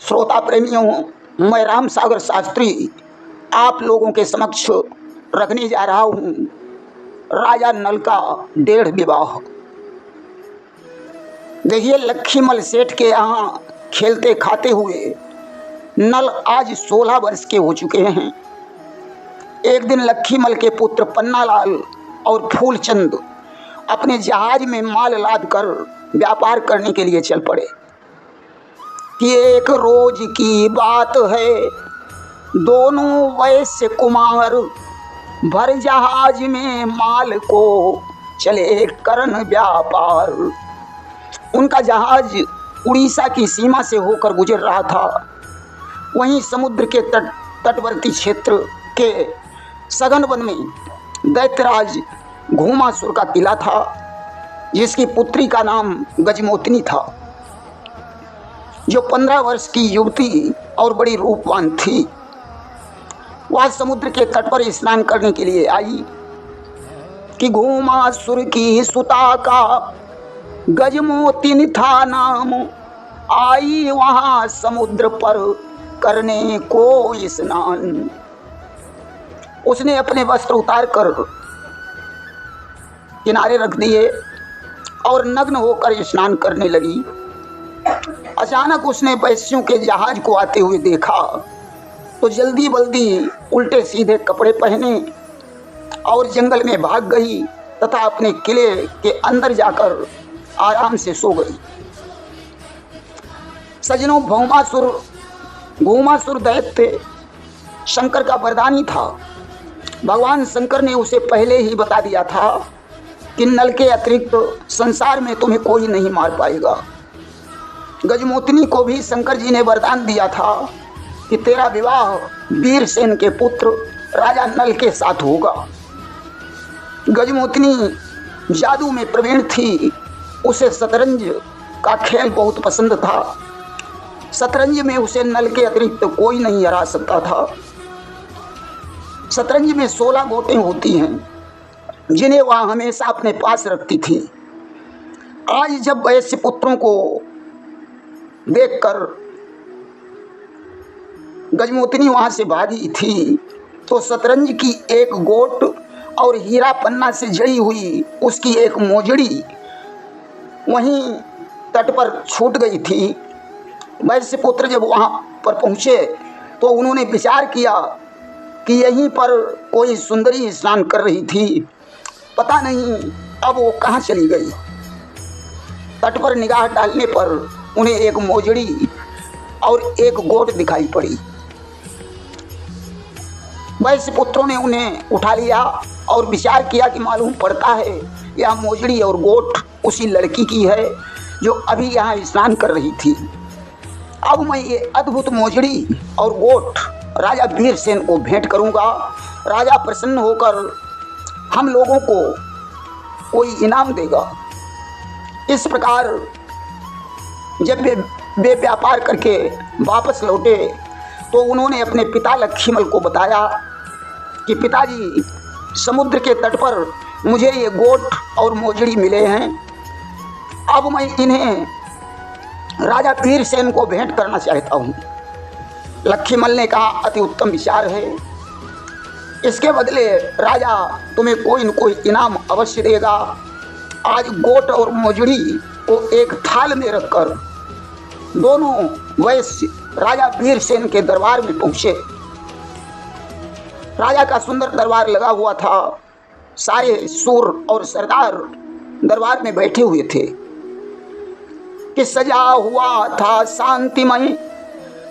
श्रोता प्रेमियों, मैं राम सागर शास्त्री आप लोगों के समक्ष रखने जा रहा हूँ राजा नल का 1.5 विवाह। देखिए, लक्ष्मीमल सेठ के यहाँ खेलते खाते हुए नल आज 16 वर्ष के हो चुके हैं। एक दिन लक्ष्मीमल के पुत्र पन्नालाल और फूलचंद अपने जहाज में माल लाद कर व्यापार करने के लिए चल पड़े कि एक रोज की बात है, दोनों वैश्य कुमार भर जहाज में माल को चले करन व्यापार। उनका जहाज उड़ीसा की सीमा से होकर गुजर रहा था। वहीं समुद्र के तटवर्ती क्षेत्र के सघन वन में दैत्यराज घूमासुर का किला था, जिसकी पुत्री का नाम गजमोतनी था, जो 15 वर्ष की युवती और बड़ी रूपवान थी। वह समुद्र के तट पर स्नान करने के लिए आई कि घूमासुर की सुता का गजमोतिन था नाम, आई वहां समुद्र पर करने को स्नान। उसने अपने वस्त्र उतार कर किनारे रख दिए और नग्न होकर स्नान करने लगी। अचानक उसने वैश्यों के जहाज को आते हुए देखा तो जल्दी बल्दी उल्टे सीधे कपड़े पहने और जंगल में भाग गई तथा अपने किले के अंदर जाकर आराम से सो गई। सजनों, घूमासुर दैत्य शंकर का वरदानी था। भगवान शंकर ने उसे पहले ही बता दिया था कि नल के अतिरिक्त संसार में तुम्हें कोई नहीं मार पाएगा। गजमोतनी को भी शंकर जी ने वरदान दिया था कि तेरा विवाह वीरसेन के पुत्र राजा नल के साथ होगा। गजमोतनी जादू में प्रवीण थी। उसे शतरंज का खेल बहुत पसंद था। शतरंज में उसे नल के अतिरिक्त कोई नहीं हरा सकता था। शतरंज में 16 गोटें होती हैं, जिन्हें वह हमेशा अपने पास रखती थी। आज जब वैश्य पुत्रों को देखकर गजमोतनी वहां से भागी थी तो शतरंज की एक गोट और हीरा पन्ना से जड़ी हुई उसकी एक मोजड़ी वहीं तट पर छूट गई थी। वैश्य पुत्र जब वहां पर पहुंचे तो उन्होंने विचार किया कि यहीं पर कोई सुंदरी स्नान कर रही थी, पता नहीं अब वो कहाँ चली गई। तट पर निगाह डालने पर उन्हें एक मोजड़ी और एक गोट दिखाई पड़ी। वैश्य पुत्रों ने उन्हें उठा लिया और विचार किया कि मालूम पड़ता है यह मोजड़ी और गोट उसी लड़की की है जो अभी यहाँ स्नान कर रही थी। अब मैं ये अद्भुत मोजड़ी और गोट राजा वीरसेन को भेंट करूँगा। राजा प्रसन्न होकर हम लोगों को कोई इनाम देगा। इस प्रकार जब वे व्यापार करके वापस लौटे तो उन्होंने अपने पिता लक्ष्मीमल को बताया कि पिताजी, समुद्र के तट पर मुझे ये गोट और मोजड़ी मिले हैं। अब मैं इन्हें राजा वीरसेन को भेंट करना चाहता हूँ। लक्ष्मीमल ने कहा, अति उत्तम विचार है। इसके बदले राजा तुम्हें कोई न कोई इनाम अवश्य देगा। आज गोट और मोजड़ी को एक थाल में रखकर दोनों वैश्य राजा वीरसेन के दरबार में पहुंचे। राजा का सुंदर दरबार लगा हुआ था। सारे सूर और सरदार दरबार में बैठे हुए थे कि सजा हुआ था शांतिमय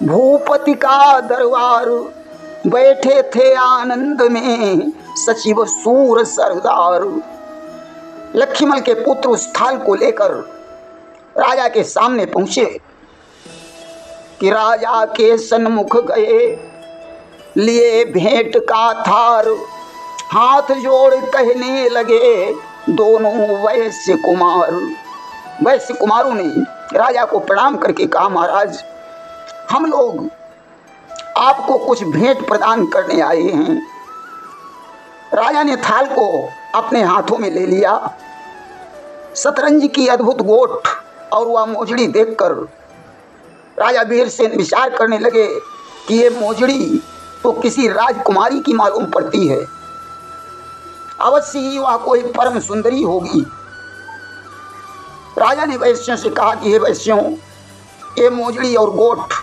भूपति का दरबार। बैठे थे आनंद में सचिव सूर सरदार। लक्ष्मीमल के पुत्र उस थाल को लेकर राजा के सामने पहुंचे कि राजा के सन्मुख गए, लिए भेंट का थार, हाथ जोड़ कहने लगे दोनों वैश्य कुमार। वैश्य कुमारों ने राजा को प्रणाम करके कहा, महाराज, हम लोग आपको कुछ भेंट प्रदान करने आए हैं। राजा ने थाल को अपने हाथों में ले लिया। शतरंज की अद्भुत गोट और वह मोजड़ी देखकर राजा वीरसेन विचार करने लगे कि ये मोजड़ी तो किसी राजकुमारी की मालूम पड़ती है, अवश्य ही वह कोई परम सुंदरी होगी। राजा ने वैश्यों से कहा कि हे वैश्यों, ये मोजड़ी और गोट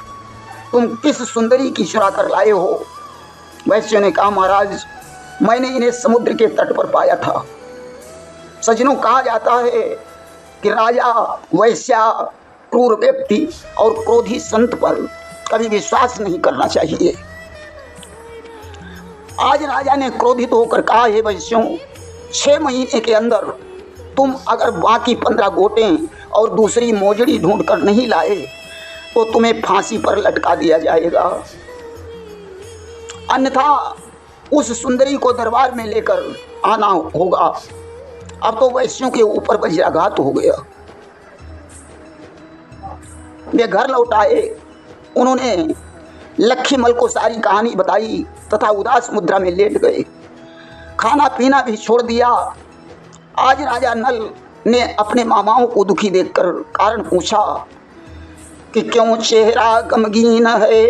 तुम किस सुंदरी की चुरा कर लाए हो? वैश्यों ने कहा महाराज, मैंने इन्हें समुद्र के तट पर पाया था। सज्जनों, कहा जाता है कि राजा, वैश्या, क्रूर व्यक्ति और क्रोधी संत पर कभी विश्वास नहीं करना चाहिए। आज राजा ने क्रोधित होकर कहा, हे वैश्यों, 6 महीने के अंदर तुम अगर बाकी 15 गोटें और दूसरी मोजड़ी ढूंढ कर नहीं लाए तो तुम्हें फांसी पर लटका दिया जाएगा, अन्यथा उस सुंदरी को दरबार में लेकर आना होगा। अब तो वैश्यों के ऊपर वज्राघात हो गया। वे घर लौट आए। उन्होंने लक्ष्मीमल को सारी कहानी बताई तथा उदास मुद्रा में लेट गए। खाना पीना भी छोड़ दिया। आज राजा नल ने अपने मामाओं को दुखी देखकर कारण पूछा कि क्यों चेहरा गमगीन है,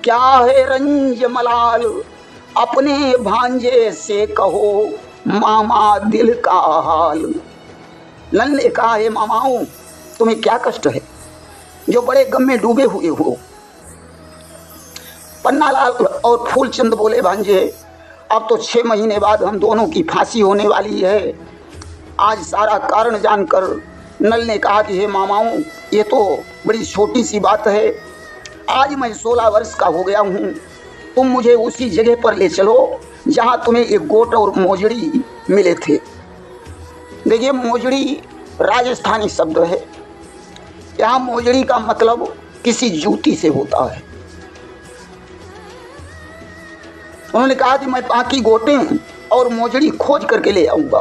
क्या है रंज मलाल, अपने भांजे से कहो मामा दिल का हाल। नल ने कहा, हे मामाओं, तुम्हें क्या कष्ट है जो बड़े गम में डूबे हुए हो? पन्नालाल और फूलचंद बोले, भांजे, अब तो 6 महीने बाद हम दोनों की फांसी होने वाली है। आज सारा कारण जानकर नल ने कहा कि हे मामाओं, ये तो बड़ी छोटी सी बात है। आज मैं 16 वर्ष का हो गया हूँ। तुम मुझे उसी जगह पर ले चलो जहाँ तुम्हें एक गोट और मोजड़ी मिले थे। देखिए, मोजड़ी राजस्थानी शब्द है। यहाँ मोजड़ी का मतलब किसी जूती से होता है। उन्होंने कहा कि मैं बाकी गोटें और मोजड़ी खोज करके ले आऊंगा।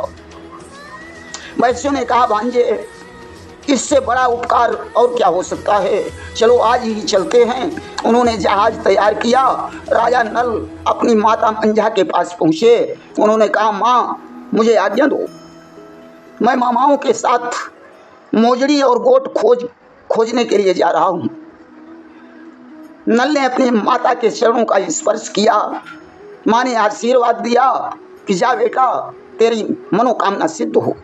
वैश्यों ने कहा, भांजे, इससे बड़ा उपकार और क्या हो सकता है, चलो आज ही चलते हैं। उन्होंने जहाज तैयार किया। राजा नल अपनी माता मंझा के पास पहुँचे। उन्होंने कहा, माँ, मुझे आज्ञा दो, मैं मामाओं के साथ मोजड़ी और गोट खोजने के लिए जा रहा हूँ। नल ने अपनी माता के चरणों का स्पर्श किया। माँ ने आशीर्वाद दिया कि जा बेटा, तेरी मनोकामना सिद्ध हो,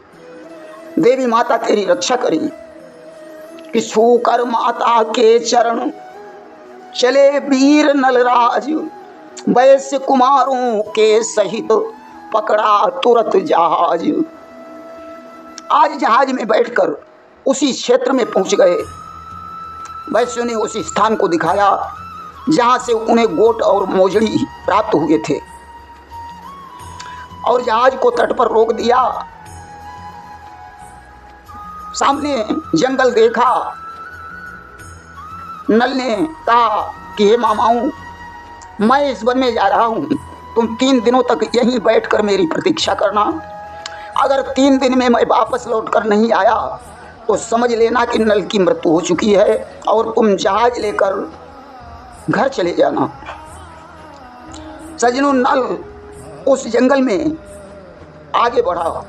देवी माता तेरी रक्षा करी। कि छूकर माता के चरण चले वीर नलराज, वैश्य कुमारों के सहित पकड़ा तुरंत जहाज। आज जहाज में बैठकर उसी क्षेत्र में पहुंच गए। वैश्यों ने उसी स्थान को दिखाया जहां से उन्हें गोट और मोजड़ी प्राप्त हुए थे और जहाज को तट पर रोक दिया। सामने जंगल देखा। नल ने कहा कि हे मामाओं, मैं इस वन में जा रहा हूँ, तुम 3 दिनों तक यहीं बैठकर मेरी प्रतीक्षा करना। अगर 3 दिन में मैं वापस लौटकर नहीं आया तो समझ लेना कि नल की मृत्यु हो चुकी है और तुम जहाज लेकर घर चले जाना। सज्जनों, नल उस जंगल में आगे बढ़ा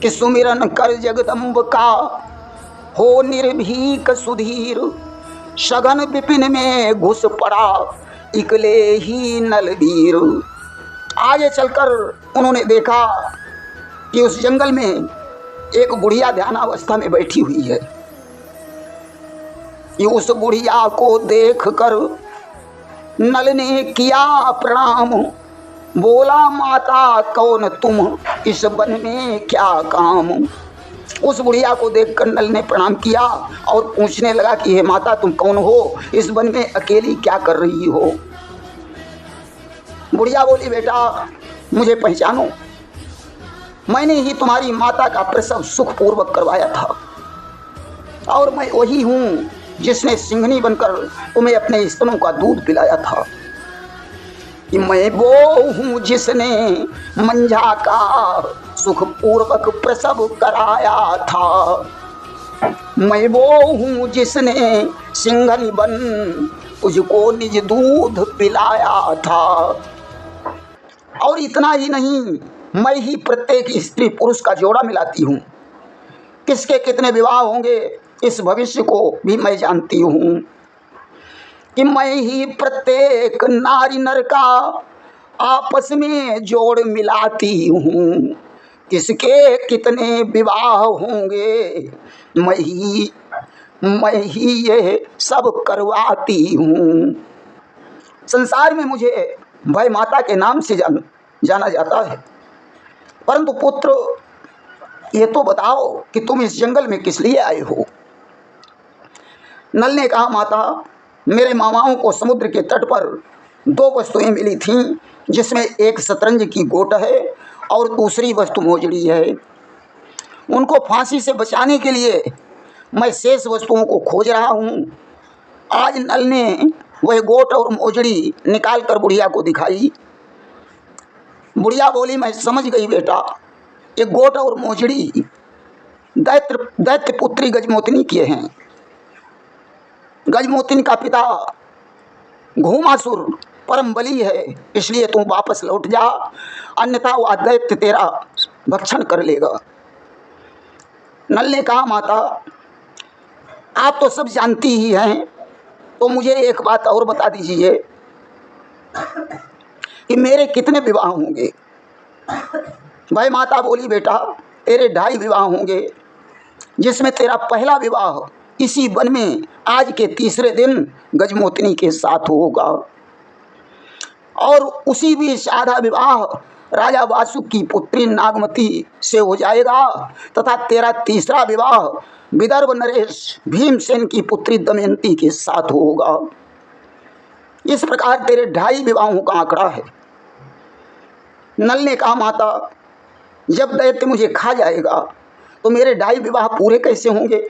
कि सुमिरन कर जगदम्ब का, हो निर्भीक सुधीर, सघन विपिन में घुस पड़ा, इकले ही नलवीर। आगे चलकर उन्होंने देखा कि उस जंगल में एक बुढ़िया ध्यानावस्था में बैठी हुई है। कि उस बुढ़िया को देखकर नल ने किया प्रणाम, बोला, माता कौन तुम, इस वन में क्या काम। उस बुढ़िया को देखकर नल ने प्रणाम किया और पूछने लगा कि हे माता, तुम कौन हो, इस वन में अकेली क्या कर रही हो। बुढ़िया बोली, बेटा, मुझे पहचानो, मैंने ही तुम्हारी माता का प्रसव सुखपूर्वक करवाया था और मैं वही हूँ जिसने सिंघनी बनकर तुम्हें अपने स्तनों का दूध पिलाया था। कि मैं वो हूँ जिसने मंझा का सुखपूर्वक प्रसव कराया था। मैं वो हूँ जिसने सिंघनी बन तुझको निज दूध पिलाया था। और इतना ही नहीं, मैं ही प्रत्येक स्त्री पुरुष का जोड़ा मिलाती हूँ। किसके कितने विवाह होंगे इस भविष्य को भी मैं जानती हूँ कि मैं ही प्रत्येक नारी नर का आपस में जोड़ मिलाती हूँ। किसके कितने विवाह होंगे, मैं ही ये सब करवाती हूँ। संसार में मुझे भय माता के नाम से जाना जाता है, परंतु पुत्र ये तो बताओ कि तुम इस जंगल में किस लिए आए हो। नल ने कहा, माता, मेरे मामाओं को समुद्र के तट पर 2 वस्तुएं मिली थीं, जिसमें एक शतरंज की गोट है और दूसरी वस्तु मोजड़ी है। उनको फांसी से बचाने के लिए मैं शेष वस्तुओं को खोज रहा हूँ। आज नल ने वह गोट और मोजड़ी निकाल कर बुढ़िया को दिखाई। बुढ़िया बोली, मैं समझ गई बेटा, ये गोट और मोजड़ी दैत्य पुत्री गजमोहिनी किए हैं। गजमोहिनी का पिता घूमासुर परम बली है, इसलिए तुम वापस लौट जा, अन्यथा वह दैत्य तेरा भक्षण कर लेगा। नल ने कहा, माता, आप तो सब जानती ही हैं, तो मुझे एक बात और बता दीजिए कि मेरे कितने विवाह होंगे। भाई माता बोली, बेटा, तेरे 2.5 विवाह होंगे, जिसमें तेरा पहला विवाह इसी वन में आज के तीसरे दिन गजमोहिनी के साथ होगा, और उसी बीच आधा विवाह राजा वासुक की पुत्री नागमती से हो जाएगा, तथा तेरा तीसरा विवाह विदर्भ नरेश भीमसेन की पुत्री दमयंती के साथ होगा। इस प्रकार तेरे 2.5 विवाहों का आंकड़ा है। नल ने कहा, माता, जब दैत्य मुझे खा जाएगा तो मेरे 2.5 विवाह पूरे कैसे होंगे।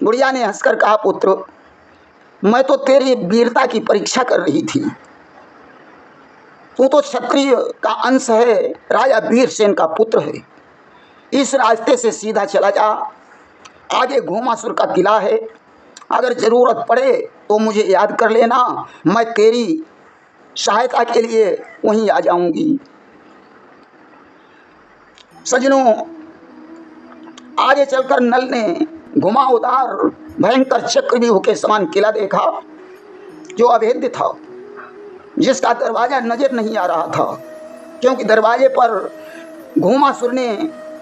बुढ़िया ने हंसकर कहा, पुत्र, मैं तो तेरी वीरता की परीक्षा कर रही थी। तू तो क्षत्रिय का अंश है, राजा वीरसेन का पुत्र है। इस रास्ते से सीधा चला जा, आगे घूमासुर का किला है, अगर जरूरत पड़े तो मुझे याद कर लेना, मैं तेरी सहायता के लिए वहीं आ जाऊंगी। सजनों, आगे चलकर नल ने घुमावदार भयंकर चक्रव्यूह के समान किला देखा, जो अभेद्य था, जिसका दरवाजा नजर नहीं आ रहा था, क्योंकि दरवाजे पर घूमासुर ने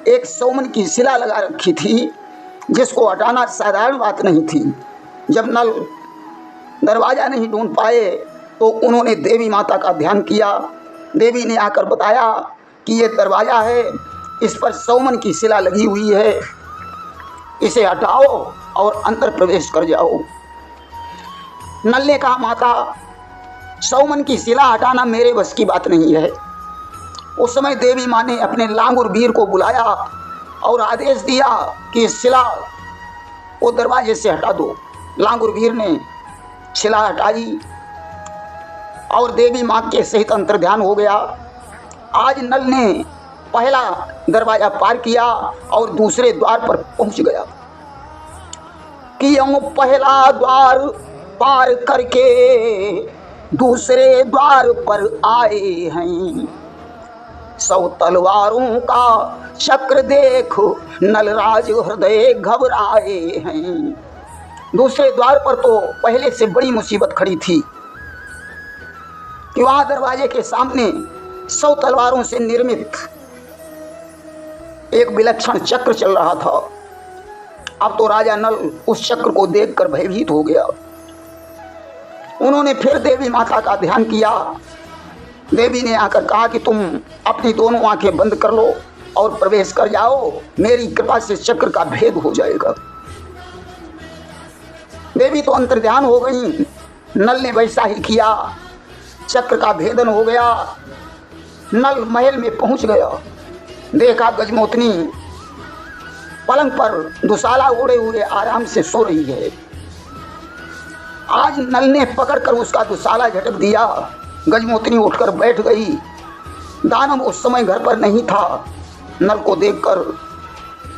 एक सौमन की शिला लगा रखी थी, जिसको हटाना साधारण बात नहीं थी। जब नल दरवाजा नहीं ढूंढ पाए तो उन्होंने देवी माता का ध्यान किया। देवी ने आकर बताया कि ये दरवाजा है, इस पर सौमन की शिला लगी हुई है, इसे हटाओ और अंदर प्रवेश कर जाओ। नल ने कहा, माता, सौमन की शिला हटाना मेरे बस की बात नहीं है। उस समय देवी माँ ने अपने लांगुर वीर को बुलाया और आदेश दिया कि शिला को दरवाजे से हटा दो। लांगुर वीर ने शिला हटाई और देवी माँ के सहित अंतर्ध्यान हो गया। आज नल ने पहला दरवाजा पार किया और दूसरे द्वार पर पहुंच गया कि यूं पहला द्वार पार करके दूसरे द्वार पर आए हैं। 100 तलवारों का चक्र देख नलराज हृदय घबराए हैं। दूसरे द्वार पर तो पहले से बड़ी मुसीबत खड़ी थी कि वहां दरवाजे के सामने 100 तलवारों से निर्मित एक विलक्षण चक्र चल रहा था। अब तो राजा नल उस चक्र को देखकर भयभीत हो गया। उन्होंने फिर देवी माता का ध्यान किया। देवी ने आकर कहा कि तुम अपनी दोनों आंखें बंद कर लो और प्रवेश कर जाओ, मेरी कृपा से चक्र का भेद हो जाएगा। देवी तो अंतर्ध्यान हो गई। नल ने वैसा ही किया, चक्र का भेदन हो गया। नल महल में पहुंच गया, देखा गजमोहिनी पलंग पर दुशाला ओढ़े हुए आराम से सो रही है। आज नल ने पकड़कर उसका दुशाला झटक दिया। गजमोहिनी उठकर बैठ गई। दानव उस समय घर पर नहीं था। नल को देखकर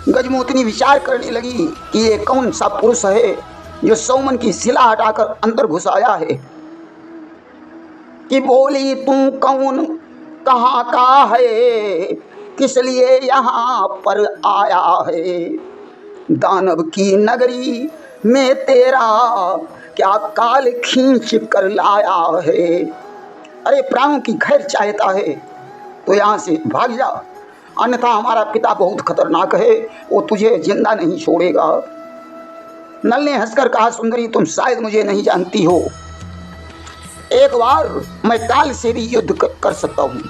गजमोहिनी विचार करने लगी कि ये कौन सा पुरुष है जो सौमन की शिला हटाकर अंदर घुस आया है। कि बोली, तू कौन, कहाँ का है, किस लिए यहाँ पर आया है। दानव की नगरी में तेरा क्या काल खींच कर लाया है। अरे प्राणों की खैर चाहता है तो यहाँ से भाग जा, अन्यथा हमारा पिता बहुत खतरनाक है, वो तुझे जिंदा नहीं छोड़ेगा। नल ने हंसकर कहा, सुंदरी तुम शायद मुझे नहीं जानती हो, एक बार मैं काल से भी युद्ध कर सकता हूँ।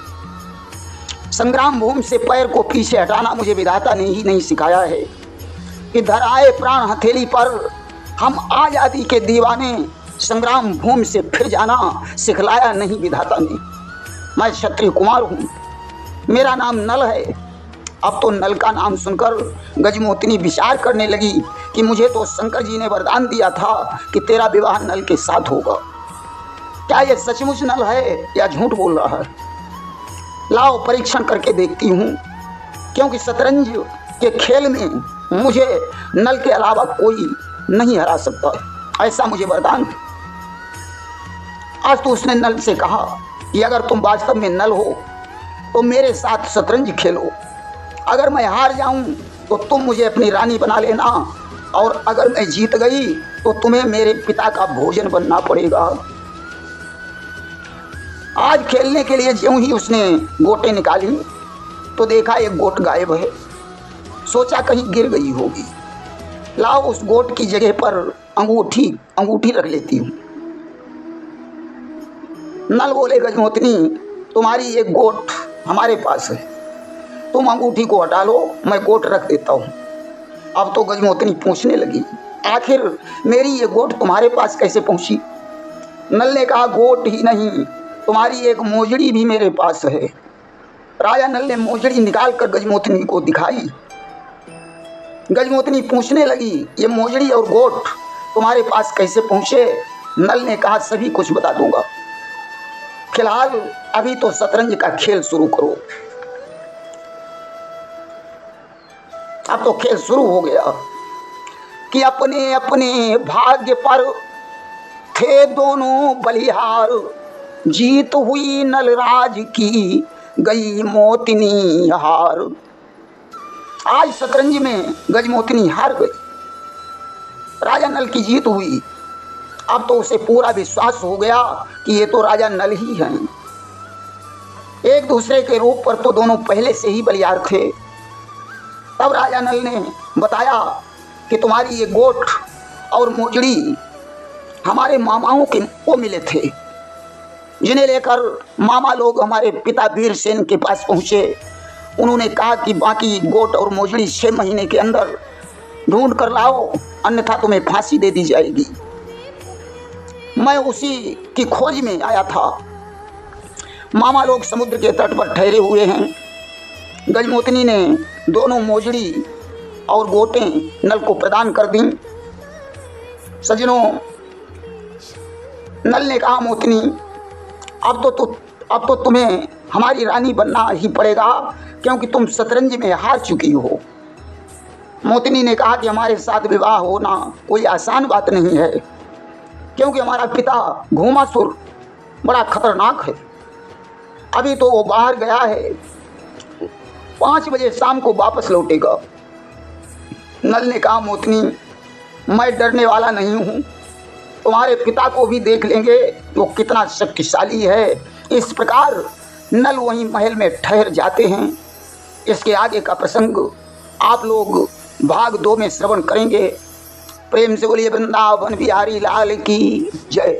संग्राम भूमि से पैर को पीछे हटाना मुझे विधाता ने ही नहीं सिखाया है। इधर आए प्राण हथेली पर हम आज़ादी के दीवाने, संग्राम भूमि से फिर जाना सिखलाया नहीं विधाता ने। मैं क्षत्रिय कुमार हूँ, मेरा नाम नल है। अब तो नल का नाम सुनकर गजमोहिनी विचार करने लगी कि मुझे तो शंकर जी ने वरदान दिया था कि तेरा विवाह नल के साथ होगा। क्या यह सचमुच नल है या झूठ बोल रहा है? लाओ परीक्षण करके देखती हूँ, क्योंकि शतरंज के खेल में मुझे नल के अलावा कोई नहीं हरा सकता, ऐसा मुझे वरदान है। आज तो उसने नल से कहा कि अगर तुम वास्तव में नल हो तो मेरे साथ शतरंज खेलो, अगर मैं हार जाऊं तो तुम मुझे अपनी रानी बना लेना, और अगर मैं जीत गई तो तुम्हें मेरे पिता का भोजन बनना पड़ेगा। आज खेलने के लिए ज्यों ही उसने गोटे निकाली तो देखा एक गोट गायब है। सोचा कहीं गिर गई होगी, लाओ उस गोट की जगह पर अंगूठी रख लेती हूँ। नल बोले, गजमोहिनी तुम्हारी एक गोट हमारे पास है, तुम अंगूठी को हटा लो, मैं गोट रख देता हूँ। अब तो गजमोहिनी पूछने लगी, आखिर मेरी ये गोट तुम्हारे पास कैसे पहुंची? नल ने कहा, गोट ही नहीं, तुम्हारी एक मोजड़ी भी मेरे पास है। राजा नल ने मोजड़ी निकाल कर गजमोहिनी को दिखाई। गजमोहिनी पूछने लगी, ये मोजड़ी और गोट तुम्हारे पास कैसे पहुंचे? नल ने कहा, सभी कुछ बता दूंगा, फिलहाल अभी तो शतरंज का खेल शुरू करो। अब तो खेल शुरू हो गया कि अपने अपने भाग्य पर थे दोनों बलिहार, जीत हुई नलराज की, गई मोहिनी हार। आज शतरंज में गजमोहिनी हार गई, राजा नल की जीत हुई। अब तो उसे पूरा विश्वास हो गया कि ये तो राजा नल ही हैं। एक दूसरे के रूप पर तो दोनों पहले से ही बलिहार थे। तब राजा नल ने बताया कि तुम्हारी ये गोट और मोजड़ी हमारे मामाओं के को मिले थे, जिन्हें लेकर मामा लोग हमारे पिता वीरसेन के पास पहुँचे। उन्होंने कहा कि बाकी गोट और मोजड़ी 6 महीने के अंदर ढूंढ कर लाओ, अन्यथा तुम्हें फांसी दे दी जाएगी। मैं उसी की खोज में आया था। मामा लोग समुद्र के तट पर ठहरे हुए हैं। गजमोहिनी ने दोनों मोजड़ी और गोटें नल को प्रदान कर दी। सज्जनों, नल ने कहा, मोहिनी अब तो तुम्हें हमारी रानी बनना ही पड़ेगा, क्योंकि तुम शतरंज में हार चुकी हो। मोहिनी ने कहा कि हमारे साथ विवाह होना कोई आसान बात नहीं है, क्योंकि हमारा पिता घूमासुर बड़ा खतरनाक है। अभी तो वो बाहर गया है, 5 बजे शाम को वापस लौटेगा। नल ने कहा, मोहिनी मैं डरने वाला नहीं हूँ, तुम्हारे पिता को भी देख लेंगे वो कितना शक्तिशाली है। इस प्रकार नल वहीं महल में ठहर जाते हैं। इसके आगे का प्रसंग आप लोग भाग 2 में श्रवण करेंगे। प्रेम से बोलिए वृंदावन बिहारी लाल की जय।